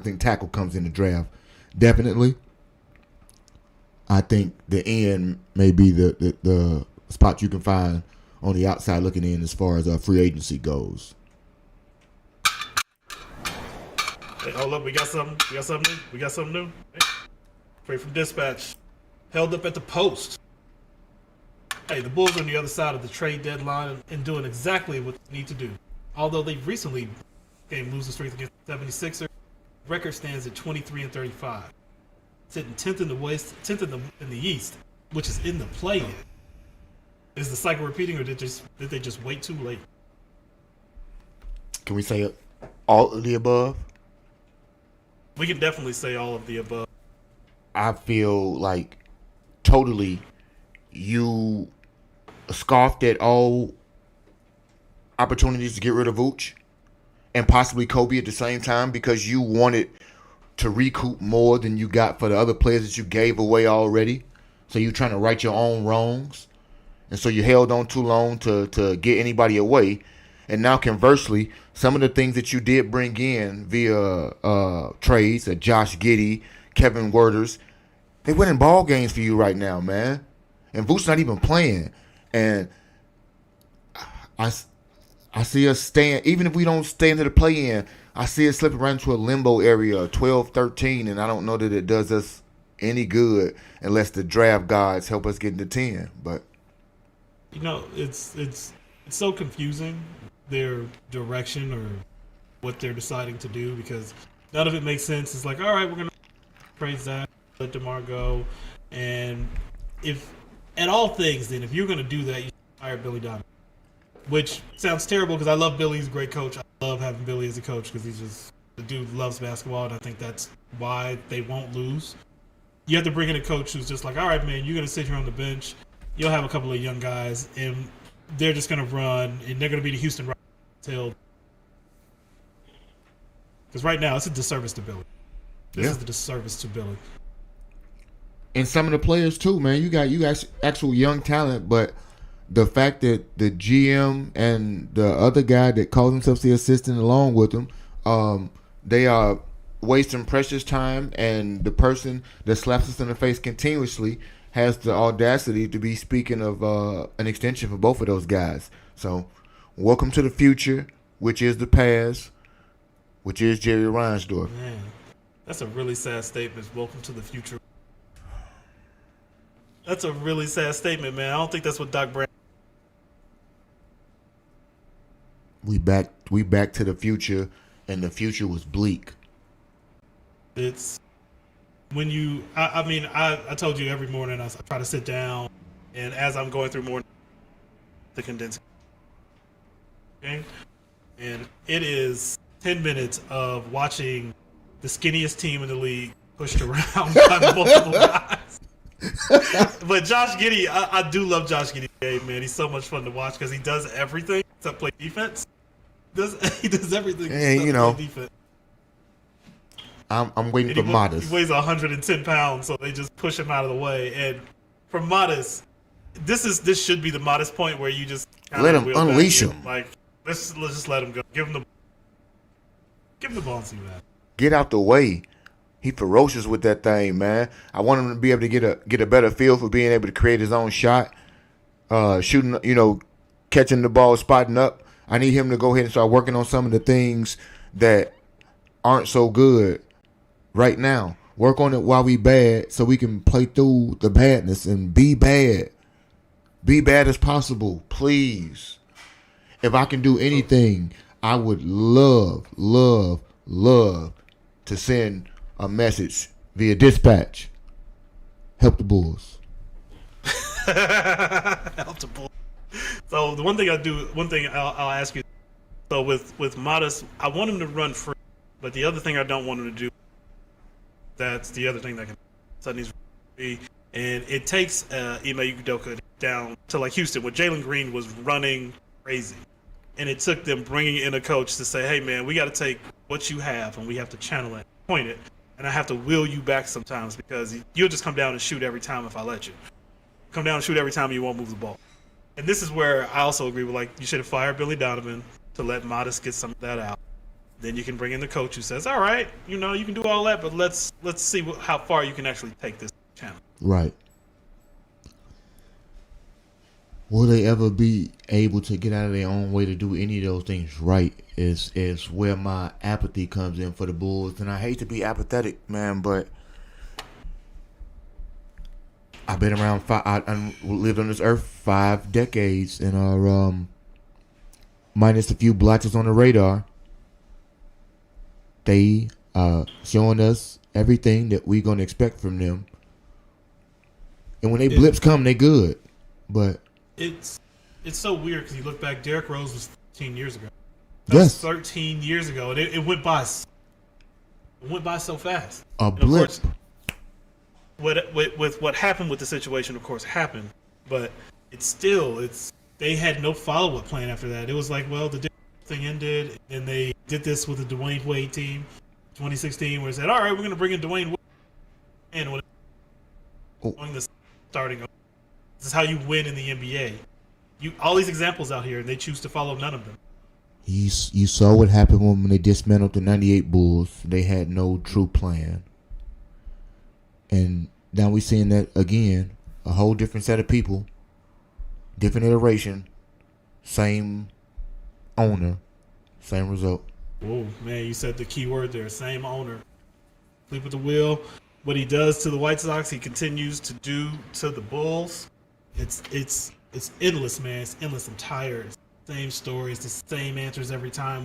I think tackle comes in the draft. Definitely. I think the end may be the spot you can find on the outside looking in as far as free agency goes. Hey, hold up, we got something new. Hey, straight from Dispatch. Held up at the post. Hey, the Bulls are on the other side of the trade deadline and doing exactly what they need to do. Although they recently game losing streak against the 76ers, record stands at 23-35. Sitting 10th in the West, 10th in the East, which is in the play-in. Is the cycle repeating, or did they just wait too late? Can we say all of the above? We can definitely say all of the above. I feel like totally you scoffed at all opportunities to get rid of Vooch and possibly Kobe at the same time because you wanted to recoup more than you got for the other players that you gave away already. So you're trying to right your own wrongs. And so you held on too long to get anybody away. And now conversely, some of the things that you did bring in via trades, Josh Giddey, Kevin Werters, they winning ball games for you right now, man. And Vooch's not even playing. And I see us staying, even if we don't stay into the play-in, I see it slipping right into a limbo area, 12-13, and I don't know that it does us any good unless the draft gods help us get into 10. But it's so confusing, their direction or what they're deciding to do, because none of it makes sense. It's like, all right, we're gonna trade Zach, let DeMar go, and if at all things, then if you're gonna do that, you should hire Billy Donovan. Which sounds terrible because I love Billy. He's a great coach. I love having Billy as a coach because the dude loves basketball, and I think that's why they won't lose. You have to bring in a coach who's just like, all right, man, you're going to sit here on the bench. You'll have a couple of young guys, and they're just going to run, and they're going to be the Houston Rockets until. Because right now, it's a disservice to Billy. This is the disservice to Billy. And some of the players, too, man. You got actual young talent, but the fact that the GM and the other guy that calls himself the assistant along with him, they are wasting precious time, and the person that slaps us in the face continuously has the audacity to be speaking of an extension for both of those guys. So, welcome to the future, which is the past, which is Jerry Reinsdorf. Man, that's a really sad statement. Welcome to the future. That's a really sad statement, man. I don't think that's what Doc Brown. We back to the future, and the future was bleak. It's when you. I told you every morning I try to sit down, and as I'm going through morning, the condensing. Okay, and it is 10 minutes of watching the skinniest team in the league pushed around by multiple guys. But Josh Giddey, I do love Josh Giddey's game, man. He's so much fun to watch because he does everything except play defense. He does everything except play defense. I'm waiting for Modest. He weighs 110 pounds, so they just push him out of the way. And for Modest, this should be the Modest point where you just let him unleash him. Like let's just let him go. Give him the ball and see that. Get out the way. He ferocious with that thing, man. I want him to be able to get a better feel for being able to create his own shot, shooting, catching the ball, spotting up. I need him to go ahead and start working on some of the things that aren't so good right now. Work on it while we bad so we can play through the badness and be bad. Be bad as possible, please. If I can do anything, I would love to send a message via dispatch. Help the Bulls. Help the Bulls. So the one thing I'll ask you. So with Modest, I want him to run free, but the other thing I don't want him to do. That's the other thing that can suddenly be, and it takes Ime Udoka down to like Houston, where Jalen Green was running crazy, and it took them bringing in a coach to say, "Hey man, we got to take what you have and we have to channel it, point it." And I have to will you back sometimes because you'll just come down and shoot every time if I let you. Come down and shoot every time, you won't move the ball. And this is where I also agree with, like, you should have fired Billy Donovan to let Modest get some of that out. Then you can bring in the coach who says, "All right, you know, you can do all that, but let's see how far you can actually take this channel." Right. Will they ever be able to get out of their own way to do any of those things right? Is where my apathy comes in for the Bulls, and I hate to be apathetic, man, but I've been around I lived on this earth 5 decades, and are minus a few blotches on the radar. They showing us everything that we're gonna expect from them, and when they blips come, they good, but. It's so weird because you look back. Derrick Rose was 13 years ago. That was 13 years ago, and it went by. It went by so fast. A blip. Of course, with what happened with the situation, of course, happened. But they had no follow up plan after that. It was like, well, the thing ended, and they did this with the Dwayne Wade team, 2016, where they said, all right, we're going to bring in Dwayne Wade, and going the starting. This is how you win in the NBA. All these examples out here, and they choose to follow none of them. You saw what happened when they dismantled the '98 Bulls. They had no true plan, and now we're seeing that again. A whole different set of people, different iteration, same owner, same result. Whoa, man! You said the key word there. Same owner. Sleep at the wheel. What he does to the White Sox, he continues to do to the Bulls. It's endless, man. It's endless. I'm tired. It's the same stories, the same answers every time.